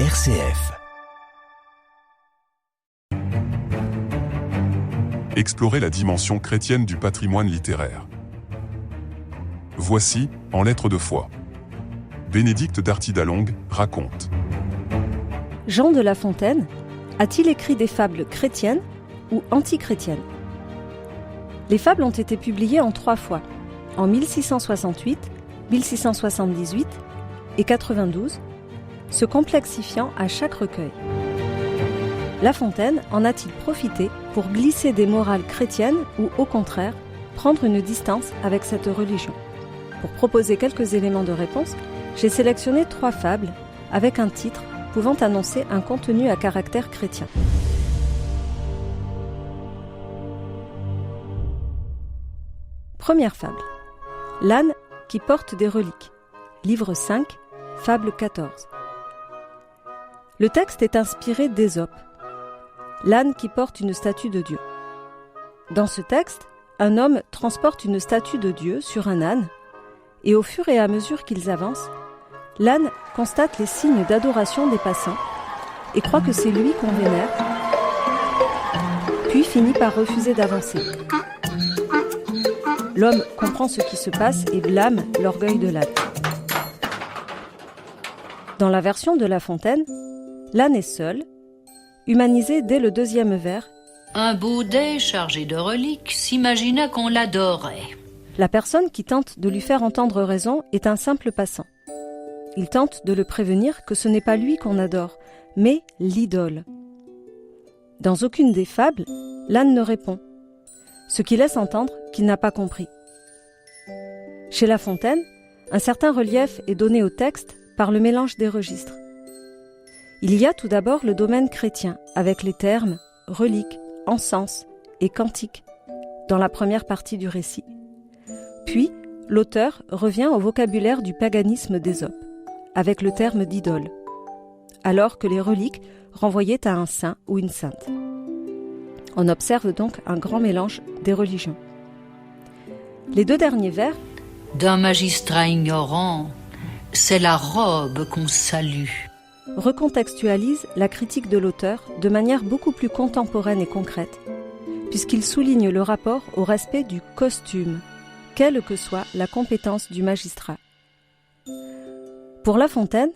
RCF. Explorer la dimension chrétienne du patrimoine littéraire. Voici, en lettres de foi. Bénédicte d'Artidalongue raconte. Jean de La Fontaine a-t-il écrit des fables chrétiennes ou antichrétiennes ? Les fables ont été publiées en 3 fois, en 1668, 1678 et 92, se complexifiant à chaque recueil. La Fontaine en a-t-il profité pour glisser des morales chrétiennes ou, au contraire, prendre une distance avec cette religion ? Pour proposer quelques éléments de réponse, j'ai sélectionné 3 fables avec un titre pouvant annoncer un contenu à caractère chrétien. Première fable. L'âne qui porte des reliques. Livre 5, fable 14. Le texte est inspiré d'Ésope. L'âne qui porte une statue de Dieu. Dans ce texte, un homme transporte une statue de Dieu sur un âne, et au fur et à mesure qu'ils avancent, l'âne constate les signes d'adoration des passants et croit que c'est lui qu'on vénère, puis finit par refuser d'avancer. L'homme comprend ce qui se passe et blâme l'orgueil de l'âne. Dans la version de La Fontaine, l'âne est seul, humanisé dès le 2e vers. Un baudet chargé de reliques s'imagina qu'on l'adorait. La personne qui tente de lui faire entendre raison est un simple passant. Il tente de le prévenir que ce n'est pas lui qu'on adore, mais l'idole. Dans aucune des fables, l'âne ne répond, ce qui laisse entendre qu'il n'a pas compris. Chez La Fontaine, un certain relief est donné au texte par le mélange des registres. Il y a tout d'abord le domaine chrétien, avec les termes « reliques »,« encens » et « cantique » dans la première partie du récit. Puis, l'auteur revient au vocabulaire du paganisme d'Ésope, avec le terme d'idole, alors que les reliques renvoyaient à un saint ou une sainte. On observe donc un grand mélange des religions. Les 2 derniers vers, d'un magistrat ignorant, c'est la robe qu'on salue, recontextualisent la critique de l'auteur de manière beaucoup plus contemporaine et concrète, puisqu'il souligne le rapport au respect du costume, quelle que soit la compétence du magistrat. Pour La Fontaine,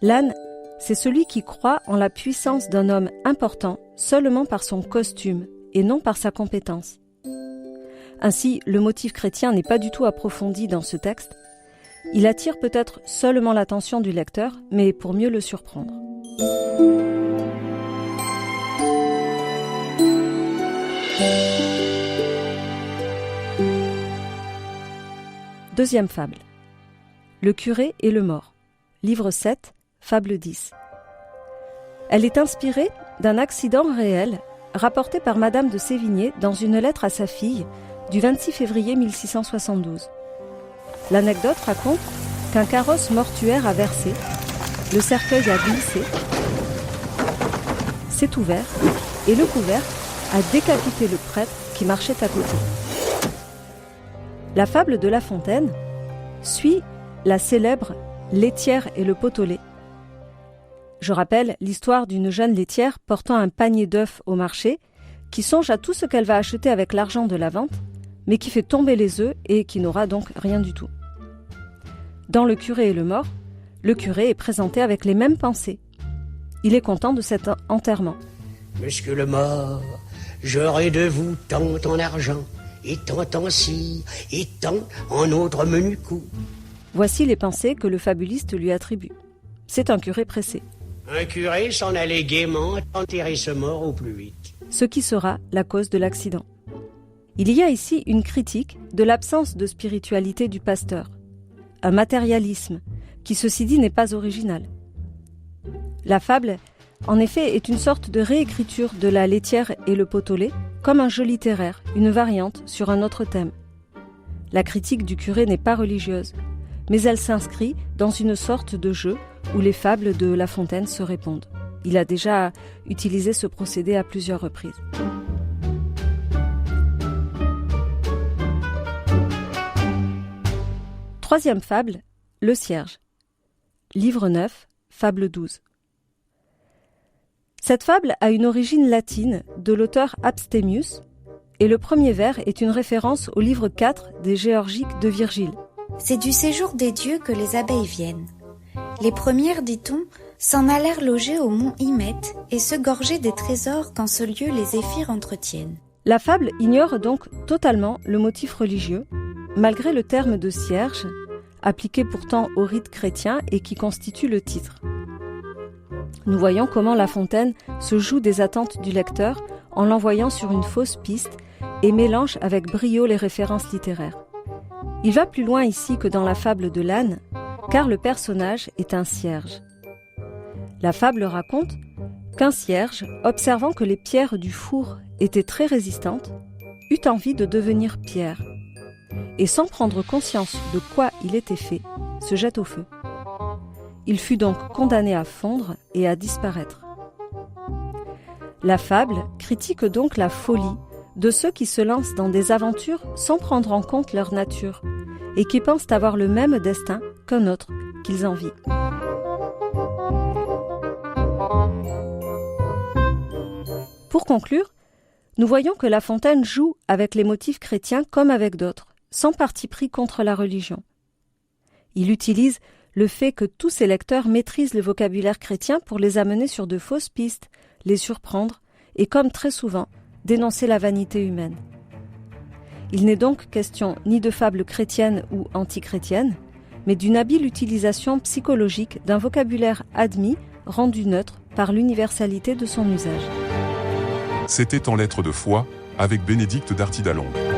l'âne, c'est celui qui croit en la puissance d'un homme important seulement par son costume et non par sa compétence. Ainsi, le motif chrétien n'est pas du tout approfondi dans ce texte. Il attire peut-être seulement l'attention du lecteur, mais pour mieux le surprendre. Deuxième fable. Le curé et le mort. Livre 7, fable 10. Elle est inspirée d'un accident réel rapporté par Madame de Sévigné dans une lettre à sa fille du 26 février 1672. L'anecdote raconte qu'un carrosse mortuaire a versé, le cercueil a glissé, s'est ouvert et le couvercle a décapité le prêtre qui marchait à côté. La fable de La Fontaine suit la célèbre laitière et le pot-au-lait. Je rappelle l'histoire d'une jeune laitière portant un panier d'œufs au marché qui songe à tout ce qu'elle va acheter avec l'argent de la vente, mais qui fait tomber les œufs et qui n'aura donc rien du tout. Dans Le curé et le mort, le curé est présenté avec les mêmes pensées. Il est content de cet enterrement. Monsieur le mort, j'aurai de vous tant en argent, et tant en cire, et tant en autres menus coups. Voici les pensées que le fabuliste lui attribue. C'est un curé pressé. Un curé s'en allait gaiement enterrer ce mort au plus vite. Ce qui sera la cause de l'accident. Il y a ici une critique de l'absence de spiritualité du pasteur, un matérialisme qui, ceci dit, n'est pas original. La fable, en effet, est une sorte de réécriture de la laitière et le pot-au-lait, comme un jeu littéraire, une variante sur un autre thème. La critique du curé n'est pas religieuse, mais elle s'inscrit dans une sorte de jeu où les fables de La Fontaine se répondent. Il a déjà utilisé ce procédé à plusieurs reprises. Troisième fable, le cierge. Livre 9, fable 12. Cette fable a une origine latine de l'auteur Abstémius, et le premier vers est une référence au livre 4 des Géorgiques de Virgile. C'est du séjour des dieux que les abeilles viennent. Les premières, dit-on, s'en allèrent loger au mont Hymette et se gorger des trésors qu'en ce lieu les zéphyrs entretiennent. La fable ignore donc totalement le motif religieux, malgré le terme de cierge, appliqué pourtant au rite chrétien et qui constitue le titre. Nous voyons comment La Fontaine se joue des attentes du lecteur en l'envoyant sur une fausse piste et mélange avec brio les références littéraires. Il va plus loin ici que dans la fable de l'âne, car le personnage est un cierge. La fable raconte qu'un cierge, observant que les pierres du four étaient très résistantes, eut envie de devenir pierre, et sans prendre conscience de quoi il était fait, se jette au feu. Il fut donc condamné à fondre et à disparaître. La fable critique donc la folie de ceux qui se lancent dans des aventures sans prendre en compte leur nature et qui pensent avoir le même destin qu'un autre qu'ils envient. Pour conclure, nous voyons que La Fontaine joue avec les motifs chrétiens comme avec d'autres, sans parti pris contre la religion. Il utilise le fait que tous ses lecteurs maîtrisent le vocabulaire chrétien pour les amener sur de fausses pistes, les surprendre et, comme très souvent, dénoncer la vanité humaine. Il n'est donc question ni de fable chrétienne ou antichrétienne, mais d'une habile utilisation psychologique d'un vocabulaire admis, rendu neutre par l'universalité de son usage. C'était En lettres de foi, avec Bénédicte Darty d'Alongue.